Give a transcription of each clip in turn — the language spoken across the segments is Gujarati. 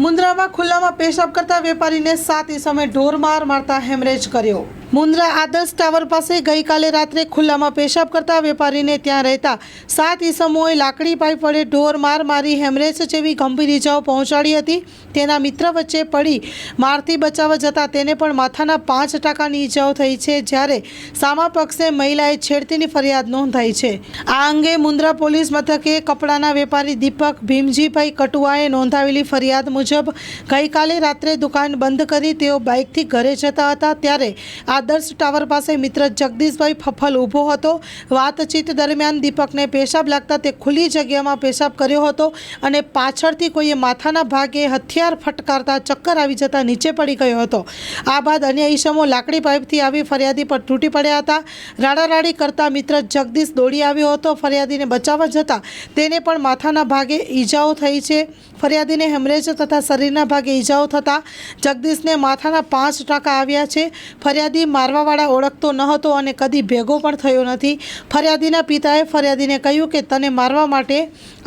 મુન્દ્રામાં ખુલ્લામાં પેશાબ કરતા વેપારીને 7 ઈસમે ઢોરમાર મારતા હેમરેજ કર્યો। મુન્દ્રા આદર્શ ટાવર પાસે ગઈકાલે રાત્રે ખુલ્લામાં પેશાબ કરતા વેપારીને ત્યાં રહેતા 7 ઈસમોએ લાકડી પાઇપ વડે ઢોરમાર મારી હેમરેજ જેવી ગંભીર ઇજાઓ પહોંચાડી હતી। તેના મિત્ર વચ્ચે પડી મારથી બચાવવા જતાં તેને પણ માથાના 5% ઇજાઓ થઈ છે, જ્યારે સામા પક્ષે મહિલાએ છેડતીની ફરિયાદ નોંધાઈ છે। આ અંગે મુન્દ્રા પોલીસ મથકે કપડાના વેપારી દીપક ભીમજીભાઈ કટુઆએ નોંધાવેલી ફરિયાદ મુજબ ગઈકાલે રાત્રે દુકાન બંધ કરી તેઓ બાઇકથી ઘરે જતા હતા, ત્યારે આદર્શ ટાવર પાસે મિત્ર જગદીશભાઈ ફફલ ઊભો હતો। વાતચીત દરમિયાન દીપકને પેશાબ લાગતા તે ખુલ્લી જગ્યામાં પેશાબ કર્યો હતો અને પાછળથી કોઈએ માથાના ભાગે હથિયાર ફટકારતા ચક્કર આવી જતા નીચે પડી ગયો હતો। આ બાદ અન્ય ઈસમો લાકડી પાઇપથી આવી ફરિયાદી પર તૂટી પડ્યા હતા। રાડારાડી કરતા મિત્ર જગદીશ દોડી આવ્યો હતો। ફરિયાદીને બચાવવા જતાં તેને પણ માથાના ભાગે ઈજાઓ થઈ છે। ફરિયાદીને હેમરેજ તથા શરીરના ભાગે ઈજાઓ થતાં જગદીશને માથાના 5% આવ્યા છે। ફરિયાદી મારવાવાળા ઓળખતો ન હતો અને કદી ભેગો પણ થયો નથી। ફરિયાદીના પિતાએ ફરિયાદીને કહ્યું કે તને મારવા માટે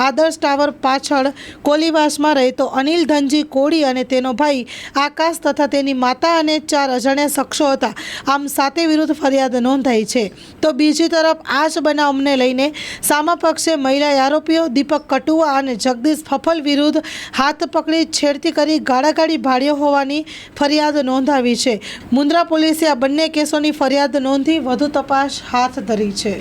આદર્શ ટાવર પાછળ કોલીવાસમાં રહેતો અનિલ ધનજી કોળી અને તેનો ભાઈ આકાશ તથા તેની માતા અને 4 અજાણ્યા શખ્સો હતા। આમ 7 વિરુદ્ધ ફરિયાદ નોંધાઈ છે। તો બીજી તરફ આ જ બનાવને લઈને સામા પક્ષે મહિલા આરોપીઓ દીપક કટુઆ અને જગદીશ ફફલ વિરુદ્ધ હાથ પકડી છેડતી કરી ગાળાગાળી ભાડ્યો હોવાની ફરિયાદ નોંધાવી છે। મુન્દ્રા પોલીસે આ બંને કેસોની ફરિયાદ નોંધી વધુ તપાસ હાથ ધરી છે।